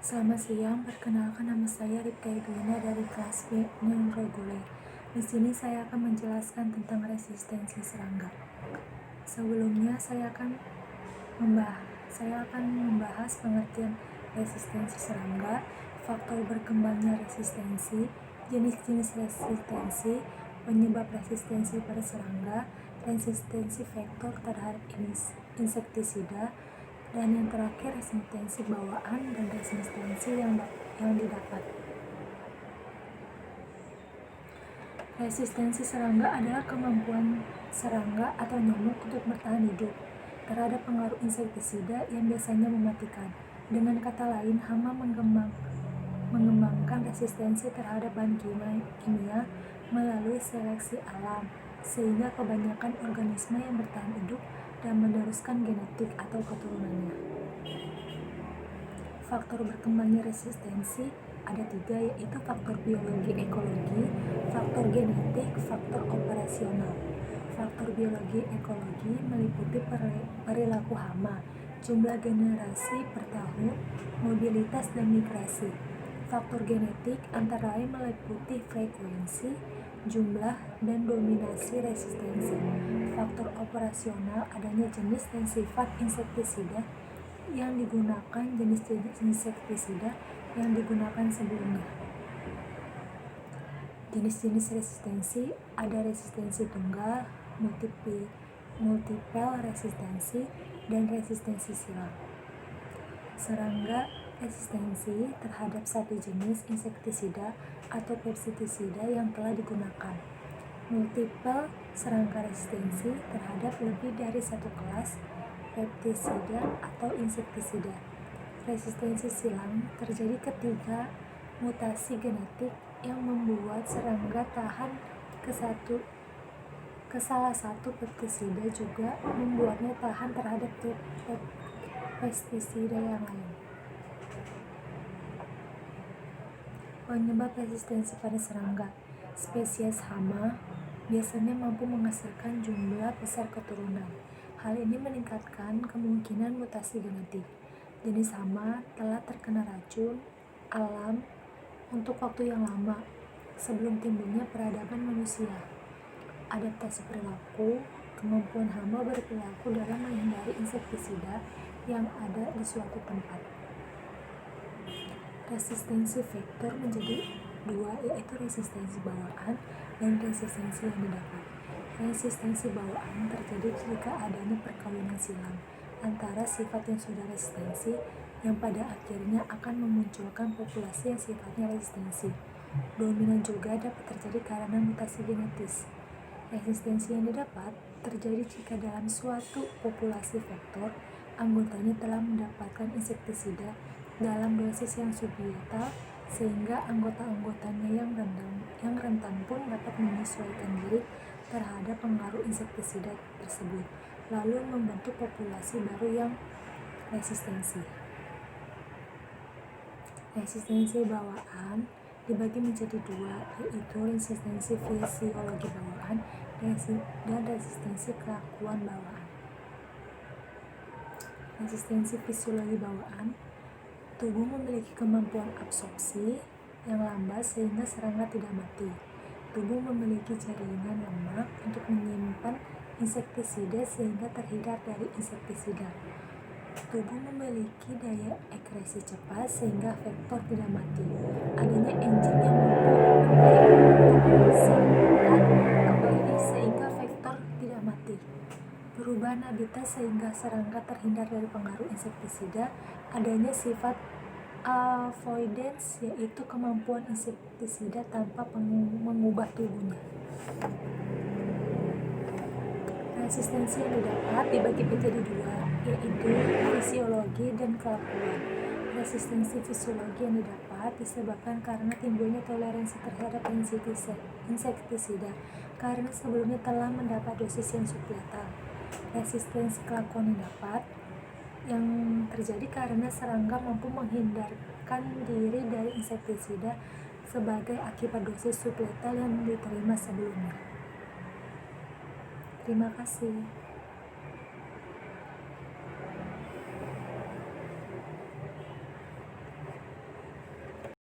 Selamat siang, perkenalkan nama saya Ripka Edwina dari kelas B Neurogule. Di sini saya akan menjelaskan tentang resistensi serangga. Sebelumnya saya akan membahas pengertian resistensi serangga, faktor berkembangnya resistensi, jenis-jenis resistensi, penyebab resistensi pada serangga, resistensi vektor terhadap insektisida, dan yang terakhir resistensi bawaan dan resistensi yang didapat. Resistensi serangga adalah kemampuan serangga atau nyamuk untuk bertahan hidup terhadap pengaruh insektisida yang biasanya mematikan. Dengan kata lain, hama mengembangkan resistensi terhadap bahan kimia melalui seleksi alam, sehingga kebanyakan organisme yang bertahan hidup dan meneruskan genetik atau keturunannya. Faktor berkembangnya resistensi ada 3, yaitu faktor biologi ekologi, faktor genetik, faktor operasional. Faktor biologi ekologi meliputi perilaku hama, jumlah generasi per tahun, mobilitas dan migrasi. Faktor genetik antara lain meliputi frekuensi, jumlah, dan dominasi resistensi. Faktor operasional adanya jenis dan sifat insektisida yang digunakan, jenis-jenis insektisida yang digunakan sebelumnya. Jenis-jenis resistensi ada resistensi tunggal, multiple resistensi, dan resistensi silang. Serangga resistensi terhadap satu jenis insektisida atau pestisida yang telah digunakan. Multiple serangga resistensi terhadap lebih dari satu kelas pestisida atau insektisida. Resistensi silang terjadi ketika mutasi genetik yang membuat serangga tahan ke salah satu pestisida juga membuatnya tahan terhadap pestisida yang lain. Penyebab resistensi pada serangga. Spesies hama biasanya mampu menghasilkan jumlah besar keturunan. Hal ini meningkatkan kemungkinan mutasi genetik. Jenis hama telah terkena racun alam untuk waktu yang lama sebelum timbulnya peradaban manusia. Adaptasi perilaku, kemampuan hama berperilaku dalam menghindari insektisida yang ada di suatu tempat. Resistensi vektor menjadi 2, yaitu resistensi bawaan dan resistensi yang didapat. Resistensi bawaan terjadi jika adanya perkawinan silang antara sifat yang sudah resistensi yang pada akhirnya akan memunculkan populasi yang sifatnya resistensi. Dominan juga dapat terjadi karena mutasi genetis. Resistensi yang didapat terjadi jika dalam suatu populasi vektor anggotanya telah mendapatkan insektisida dalam dosis yang sublethal, sehingga anggota-anggotanya yang rentan pun dapat menyesuaikan diri terhadap pengaruh insektisida tersebut, lalu membentuk populasi baru yang resistensi. Resistensi bawaan dibagi menjadi 2, yaitu resistensi fisiologi bawaan dan resistensi kelakuan bawaan. Resistensi fisiologi bawaan, tubuh memiliki kemampuan absorpsi yang lambat sehingga serangga tidak mati. Tubuh memiliki jaringan lemak untuk menyimpan insektisida sehingga terhindar dari insektisida. Tubuh memiliki daya ekresi cepat sehingga vektor tidak mati. Adanya enzim yang mampu mensimpan kembali sehingga vektor tidak mati. Perubahan habitat sehingga serangga terhindar dari pengaruh insektisida. Adanya sifat avoidance, yaitu kemampuan insektisida tanpa mengubah tubuhnya. Resistensi yang didapat dibagi menjadi 2, yaitu fisiologi dan kelakuan. Resistensi fisiologi yang didapat disebabkan karena timbulnya toleransi terhadap insektisida karena sebelumnya telah mendapat dosis yang sublethal. Resistensi kelakuan yang terjadi karena serangga mampu menghindarkan diri dari insektisida sebagai akibat dosis sublethal yang diterima sebelumnya. Terima kasih.